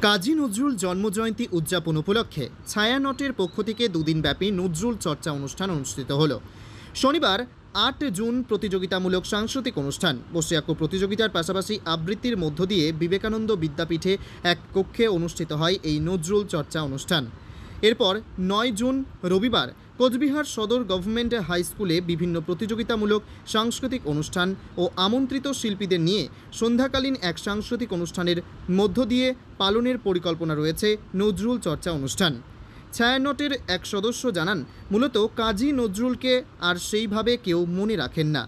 কাজী নজরুল জন্মজয়ন্তী উদযাপন উপলক্ষে ছায়ানটের পক্ষ থেকে দুদিনব্যাপী নজরুল চর্চা অনুষ্ঠান অনুষ্ঠিত হল। শনিবার ৮ জুন প্রতিযোগিতামূলক সাংস্কৃতিক অনুষ্ঠান, বসিয়াক্য প্রতিযোগিতার পাশাপাশি আবৃত্তির মধ্য দিয়ে বিবেকানন্দ বিদ্যাপীঠে এক কক্ষে অনুষ্ঠিত হয় এই নজরুল চর্চা অনুষ্ঠান। এরপর ৯ জুন রবিবার কোচবিহার সদর গভর্নমেন্ট হাই স্কুলে বিভিন্ন প্রতিযোগিতামূলক সাংস্কৃতিক অনুষ্ঠান ও আমন্ত্রিত শিল্পীদের নিয়ে সন্ধ্যাকালীন এক সাংস্কৃতিক অনুষ্ঠানের মধ্য দিয়ে পালনের পরিকল্পনা রয়েছে নজরুল চর্চা অনুষ্ঠান। ছায়ানটের এক সদস্য জানান, মূলত কাজী নজরুলকে আর সেইভাবে কেউ মনে রাখেন না,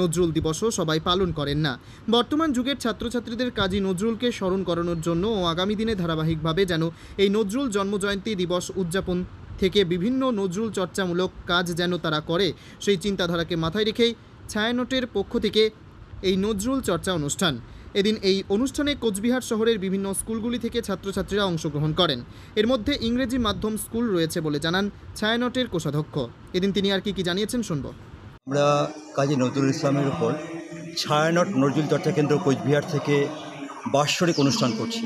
নজরুল দিবসও সবাই পালন করেন না। বর্তমান যুগের ছাত্রছাত্রীদের কাজী নজরুলকে স্মরণ করানোর জন্য ও আগামী দিনে ধারাবাহিকভাবে যেন এই নজরুল জন্মজয়ন্তী দিবস উদযাপন থেকে বিভিন্ন নজরুল চর্চামূলক কাজ যেন তারা করে, সেই চিন্তাধারাকে মাথায় রেখেই ছায়ানটের পক্ষ থেকে এই নজরুল চর্চা অনুষ্ঠান। এদিন এই অনুষ্ঠানে কোচবিহার শহরের বিভিন্ন স্কুলগুলি থেকে ছাত্রছাত্রীরা অংশগ্রহণ করেন। এর মধ্যে ইংরেজি মাধ্যম স্কুল রয়েছে বলে জানান ছায়ানটের কোষাধ্যক্ষ। এদিন তিনি আর কি জানিয়েছেন শুনব। আমরা কাজী নজরুল ইসলামের উপর ছায়ানট নজরুল চর্চা কেন্দ্র কোচবিহার থেকে বাৎসরিক অনুষ্ঠান করছি।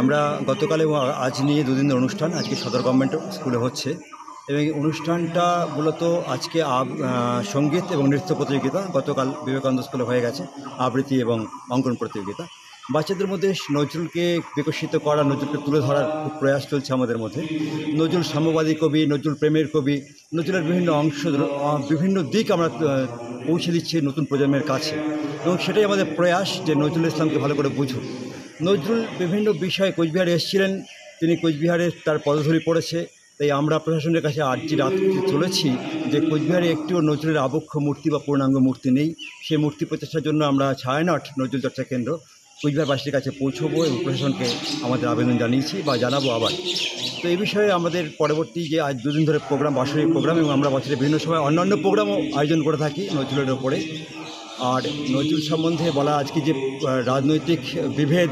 আমরা গতকাল এবং আজ নিয়ে দুদিনের অনুষ্ঠান আজকে সদর গভর্নমেন্ট স্কুলে হচ্ছে, এবং এই অনুষ্ঠানটা মূলত আজকে সঙ্গীত এবং নৃত্য প্রতিযোগিতা, গতকাল বিবেকানন্দ স্কুলে হয়ে গেছে আবৃত্তি এবং অঙ্কন প্রতিযোগিতা। বাচ্চাদের মধ্যে নজরুলকে বিকশিত করা, নজরুলকে তুলে ধরার খুব প্রয়াস চলছে আমাদের মধ্যে। নজরুল সাম্যবাদী কবি, নজরুল প্রেমের কবি, নজরুলের বিভিন্ন অংশ, বিভিন্ন দিক আমরা পৌঁছে দিচ্ছি নতুন প্রজন্মের কাছে, এবং সেটাই আমাদের প্রয়াস যে নজরুল ইসলামকে ভালো করে বুঝুক। নজরুল বিভিন্ন বিষয়ে কোচবিহারে এসেছিলেন, তিনি কোচবিহারে তার পদধূলি পড়েছে, তাই আমরা প্রশাসনের কাছে আর্জি রাখতে চলেছি যে কোচবিহারে একটিও নজরুলের আবক্ষ মূর্তি বা পূর্ণাঙ্গ মূর্তি নেই। সেই মূর্তি প্রতিষ্ঠার জন্য আমরা ছায়ানট নজরুল চর্চা কেন্দ্র কোচবিহারবাসীর কাছে পৌঁছবো এবং প্রশাসনকে আমাদের আবেদন জানিয়েছি বা জানাবো আবার। তো এই বিষয়ে আমাদের পরবর্তী যে আজ দুদিন ধরে প্রোগ্রাম, বাৎসরিক প্রোগ্রাম, এবং আমরা বছরে বিভিন্ন সময় অন্যান্য প্রোগ্রামও আয়োজন করে থাকি নজরুলের ওপরে। আর নজরুল সম্বন্ধে বলা, আজকে যে রাজনৈতিক বিভেদ,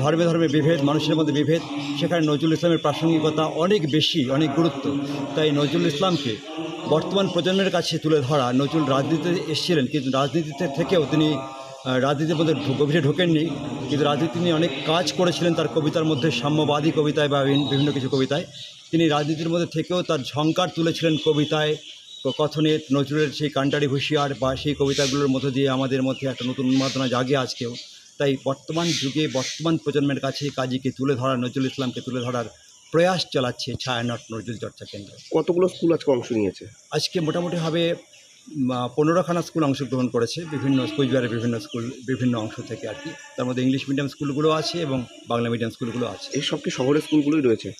ধর্মে ধর্মে বিভেদ, মানুষের মধ্যে বিভেদ, সেখানে নজরুল ইসলামের প্রাসঙ্গিকতা অনেক বেশি, অনেক গুরুত্ব। তাই নজরুল ইসলামকে বর্তমান প্রজন্মের কাছে তুলে ধরা। নজরুল রাজনীতিতে এসেছিলেন, কিন্তু রাজনীতিতে থেকেও তিনি রাজনীতির মধ্যে গভীরে ঢোকেননি, কিন্তু রাজনীতি নিয়ে অনেক কাজ করেছিলেন। তার কবিতার মধ্যে সাম্যবাদী কবিতায় বা বিভিন্ন কিছু কবিতায় তিনি রাজনীতির মধ্যে থেকেও তার ঝঙ্কার তুলেছিলেন কবিতায়, কথনে। নজরুলের সেই কান্টারি হুঁশিয়ার বা সেই কবিতাগুলোর মধ্য দিয়ে আমাদের মধ্যে একটা নতুন উন্মাদনা জাগে আজকেও। তাই বর্তমান যুগে বর্তমান প্রজন্মের কাছে কাজীকে তুলে ধরা, নজরুল ইসলামকে তুলে ধরার প্রয়াস চালাচ্ছে ছায়ানট নজরুল চর্চা কেন্দ্র। কতগুলো স্কুল আজকে অংশ নিয়েছে? আজকে মোটামুটিভাবে 15খানা স্কুল অংশগ্রহণ করেছে, বিভিন্ন কোচবিহারের বিভিন্ন স্কুল, বিভিন্ন অংশ থেকে আর কি। তার মধ্যে ইংলিশ মিডিয়াম স্কুলগুলো আছে এবং বাংলা মিডিয়াম স্কুলগুলো আছে। এই সব কি শহরের স্কুলগুলোই রয়েছে?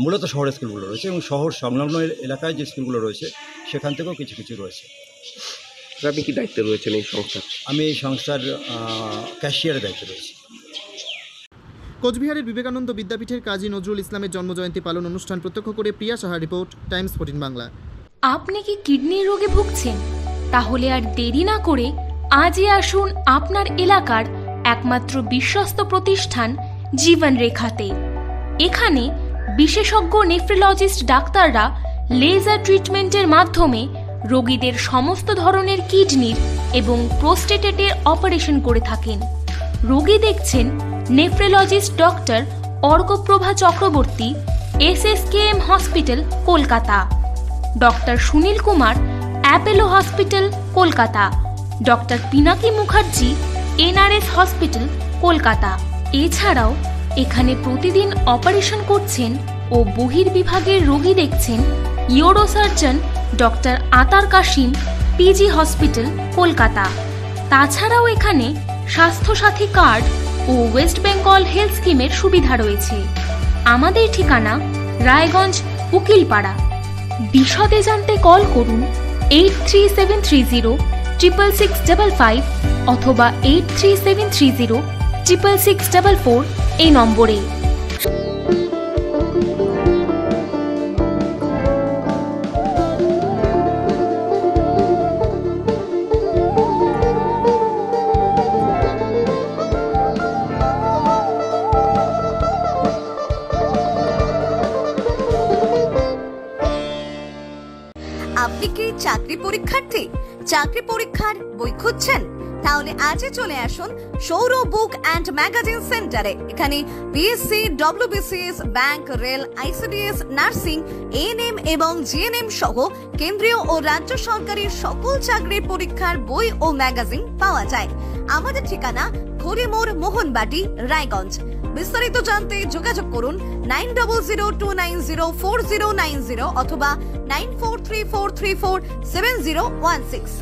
মূলত শহরের স্কুলগুলো রয়েছে, এবং শহর সংলগ্ন এলাকায় যে স্কুলগুলো রয়েছে সেখান থেকেও কিছু কিছু রয়েছে। আপনি কি দায়িত্বে রয়েছেন এই সংস্থার? আমি এই সংস্থার ক্যাশিয়ারের দায়িত্বে রয়েছি। কোচবিহারের বিবেকানন্দ বিদ্যাপীঠের কাজী নজরুল ইসলামের জন্মজয়ন্তী পালন অনুষ্ঠান প্রত্যক্ষ করে প্রিয়া সাহার রিপোর্ট, টাইমস 14 বাংলা। আপনি কি কিডনির রোগে ভুগছেন? তাহলে আর দেরি না করে আজই আসুন আপনার এলাকার একমাত্র বিশ্বস্ত প্রতিষ্ঠান জীবন রেখাতে। এখানে বিশেষজ্ঞ নেফ্রোলজিস্ট ডাক্তাররা লেজার ট্রিটমেন্টের মাধ্যমে রোগীদের সমস্ত ধরনের কিডনির এবং প্রোস্টেটের অপারেশন করে থাকেন। রোগী দেখছেন nephrologist doctor Arkaprabha Chakraborty, SSKM hospital, Kolkata; doctor Sunil Kumar, Apollo hospital, Kolkata; doctor Pinaki Mukherjee, NRS hospital, Kolkata. এছাড়াও এখানে প্রতিদিন অপারেশন করছেন ও বহির্বিভাগের রোগী দেখছেন ইউরোসার্জন ডক্টর আতার কাশিম, PG হসপিটাল, কলকাতা। তাছাড়াও এখানে স্বাস্থ্যসাথী কার্ড ও ওয়েস্ট বেঙ্গল হেলথ স্কিমের সুবিধা রয়েছে। আমাদের ঠিকানা রায়গঞ্জ, উকিলপাড়া। বিশদে জানতে কল করুন 8373066655 অথবা 8373066644 এই নম্বরে। আপনি কি চাকরি পরীক্ষার্থী? চাকরি পরীক্ষার বই খুঁজছেন? তাহলে আজই চলে আসুন সৌর বুক অ্যান্ড ম্যাগাজিন সেন্টারে। এখানে BSc, WBCS, bank, rail, ICDS, nursing, ANM এবং জিএনএম সহ কেন্দ্রীয় ও রাজ্য সরকারের সকল চাকরির পরীক্ষার বই ও ম্যাগাজিন পাওয়া যায়। আমাদের ঠিকানা খড়িমোড়, মোহনবাটি, রায়গঞ্জ। বিস্তারিত জানতে যোগাযোগ করুন 9002904090 অথবা 9434347016।